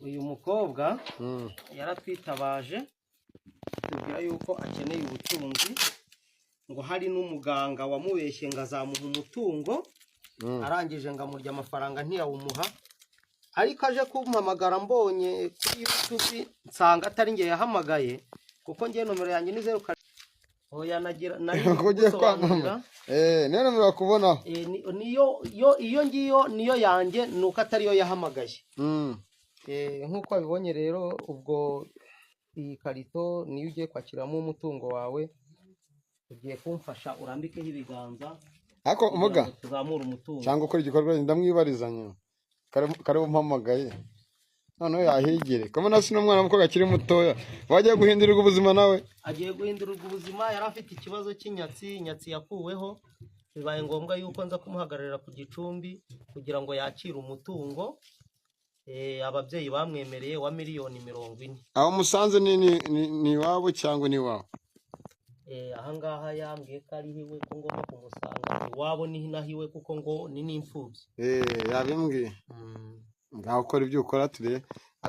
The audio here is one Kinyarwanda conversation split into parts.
uyu mukobwa yaratwitabaje tubwira yuko akeneye ubutunzi ngo hari n'umuganga wamubeshye ngo azamuha umutungo arangije ngo amurya amafaranga ntiyawumuha ariko aje kumpamagara mbonye kuri YouTube nsanga atari nge yahamagaye kuko ngiye nomero yanjye ni 0 oya nagira nari gusobanurira niyo nomero bakubona iyo ngiyo niyo yanjye nuko atari yo yahamagaye nkuko abibonye rero ubwo iyi karito niyo ugiye kwakiramo umutungo wawe ugiye kumfasha urambikeho ibiganza ako umuga tuzamura umutungo cyangwa ukora igikorwa ndamwibarizanya kare umpamagaye none yahigire kama nasi n'umwana muko gakiri mutoya wagiye guhindurirwa ubuzima nawe agiye guhindurirwa ubuzima yari afite ikibazo cy'inyatsi yakuweho bibaye ngombwa yuko nza kumuhagararira ku Gicumbi kugira ngo yakire umutungo ababyeyi bamwemereye wa miliyoni 40. aho musanze ni wabo cyangwa ni wawe ahangaha yambwiye ko ari hiwe ko ngomba kumusanga iwabo ni nahiwe kuko ngo ni n'imfubyi yabimbwiye ngaho ukora ibyo ukora tire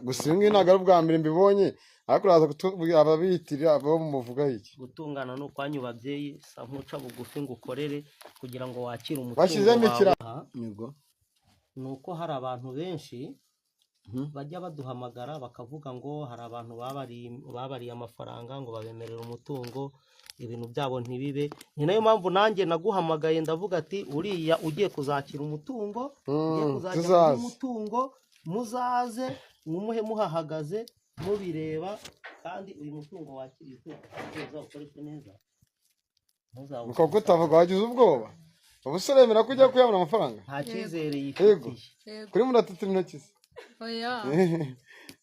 gusa ngi ntago bwa mbere mbibonye ariko uraza kutubwira ababitirira abo muvuga iki gutungana no kwanyu babyeyi sa nkuca bugufi ngo ukorere kugira ngo wakire umutungo bashyizemo ikiranigo nuko hari abantu benshi bajya baduhamagara bakavuga ngo hari abantu babariye amafaranga ngo babemerera umutungo ibintu byabo ntibibe ni nayo mpamvu nanjye naguhamagaye ndavuga ati uriya ugiye kuzakira umutungo muzaze mumuhe muhahagaze mubireba kandi uyu mutungo wakiriye uzakoreshe neza uko kutavuga wagize ubwoba ubuseremera kujya kuyabona amafaranga nta cyizere yifitiye kuri muratatu intoki oya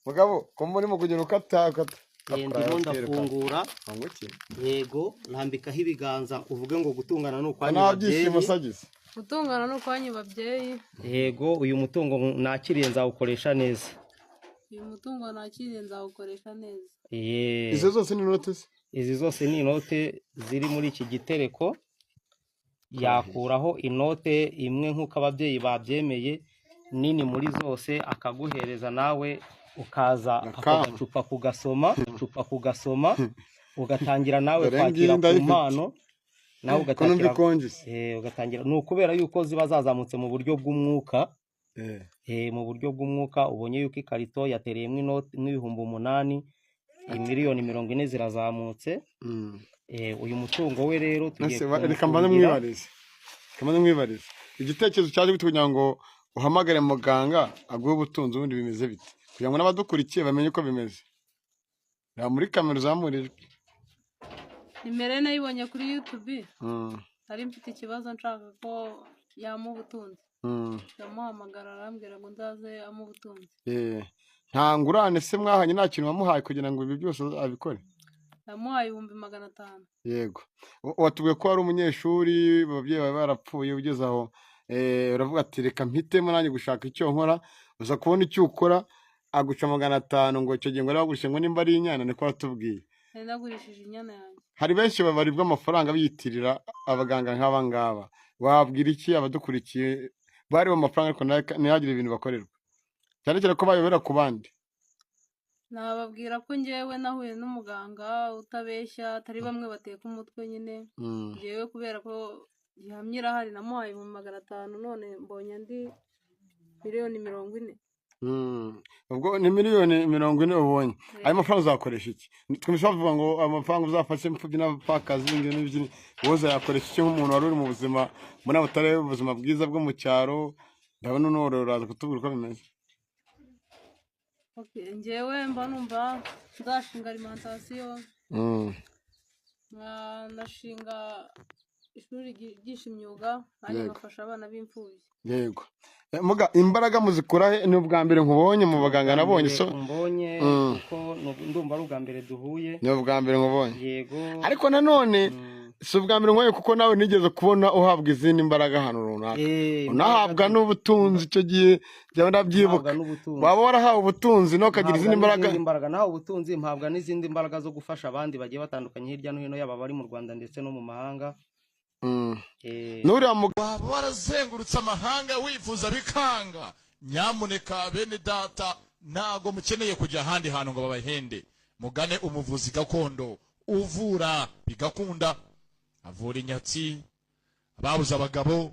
mugabo ko murimo kugira ukata ndimo ndafungura yego ntambikaho ibiganza uvuge ngo gutungana no kwanyu babyeyi gutungana no kwanyu babyeyi yego uyu mutungo nakiriye nzawukoresha neza izo zose ni inote izi zose ni inote ziri muri iki gitereko yakuraho inote imwe nk'uko ababyeyi babyemeye nini muri zose akaguhereza nawe ukaza akacupa kugasoma ugatangira nawe kwakira ku mpano nawe ugatangira ni ukubera yuko ziba zazamutse mu buryo bw'umwuka ubonye yuko ikarito yatereyemo inoti n'ibihumbi 8 miliyoni 40 zirazamutse uyu mutungo we rero tugiye reka mbanze mwibarize igitekerezo cyaje kugira ngo uhamagare muganga aguhe ubutunzi ubundi bimeze bite kugira ngo n'abadukurikiye bamenye uko bimeze muri kamera uzamurijwe nimero nayibonye kuri YouTube ari mfite ikibazo nshaka ko yamu ubutunzi yamuhamagara arambwira ngo ndaze amu ubutunzi nta ngurane se mwahanye nta kintu wamuhaye kugira ngo ibi byose abikore yamuhaye 500. yego watubwiye ko ari umunyeshuri ababyeyi bawe barapfuye ugeze aho uravuga ati reka mpitemo nanjye gushaka icyo nkora uza kubona icyo ukora aguca 500 ngo icyo gihe ngo aragurishe ngo nimba ari inyana niko watubwiye nagurishije inyana yanjye hari benshi babaribwa amafaranga biyitirira abaganga nk'aba ngaba wabwira iki abadukurikiye bari mu mafaranga ariko ntihagire ibintu bakorerwa cyane cyane ko bayobera ku bandi nababwira ko ngewe nahuye n'umuganga utabeshya atari bamwe bateka umutwe nyine ngewe kubera ko gihamye irahari namuhaye 500 none mbonye ndi miliyoni 40. ubwo ni miliyoni 40 ubonye ayo mafaranga uzakoresha iki twumva bavuga ngo amafaranga uzafashe imfubyi n'abapfakazi n'ibindi woza yakoresha iki nk'umuntu wari uri mu buzima muri abutare ubuzima bwiza bwo mu cyaro ndabona n'uraza kutubwira uko bimeze ngewe mba numva nzashinga alimentation nashinga ishuri ryigisha imyuga kandi ngafasha abana b'imfubyi yego muga imbaraga muzikura he ni ubwa mbere nkubonye mu baganga nabonye so mbonye kuko ndumva ari ubwa mbere duhuye ni ubwa mbere nkubonye yego ariko nanone si ubwa mbere nkubonye kuko nawe nigeze kubona uhabwa izindi imbaraga hano runaka unahabwa n'ubutunzi icyo gihe byaba ndabyibuka waba warahawe ubutunzi no kagira izindi imbaraga nahawe ubutunzi mpabwa n'izindi imbaraga zo gufasha abandi bagiye batandukanye hirya no hino yaba bari mu Rwanda ndetse no mu mahanga nuriya mugabo warazengurutse amahanga wifuza bikanga nyamuneka bene data ntago mukeneye kujya ahandi hantu ngo babahende, mugane umuvuzi gakondo uvura bigakunda, avura inyatsi, ababuze abagabo,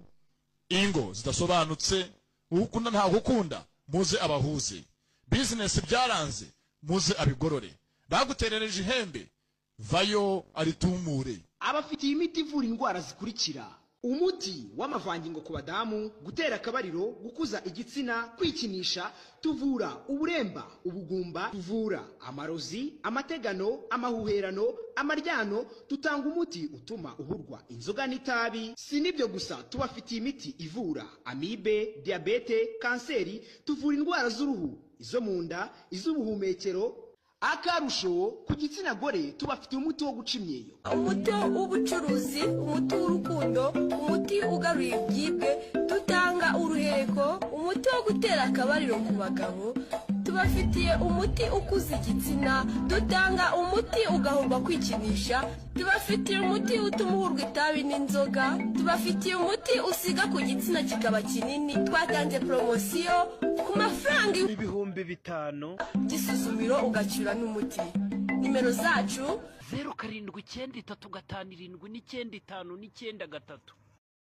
ingo zidasobanutse, ukunda nta gukunda, muze abahuze, business byaranze, muze abigorore, baguterereje ihembe, vayo aritumure. Abafitiye imiti ivura indwara zikurikira: umuti w'amavangingo ku badamu, gutera akabariro, gukuza igitsina, kwikinisha, tuvura uburemba, ubugumba, tuvura amarozi, amategano, amahuherano, amaryano, tutanga umuti utuma uhurwa inzoga n'itabi. Si nibyo gusa, tubafitiye imiti ivura amibe, diabete, kanseri, tuvura indwara z'uruhu, izo mu nda, iz'ubuhumekero. Akarusho ku gitsina gore tubafitiye umuti wo guca imyeyo, umuti w'ubucuruzi, umuti w'urukundo, umuti ugaruye ibyibwe, dutanga uruheko, umuti wo gutera akabariro ku bagabo, tubafitiye umuti ukuza igitsina, dutanga umuti ugahurwa kwikinisha, tubafitiye umuti utuma uhurwa itabi n'inzoga, tubafitiye umuti usiga ku gitsina kikaba kinini. Twatanze promosiyo ku mafaranga 5,000 gisuzumiro ugacyura n'umuti. Nimero zacu 0793577995.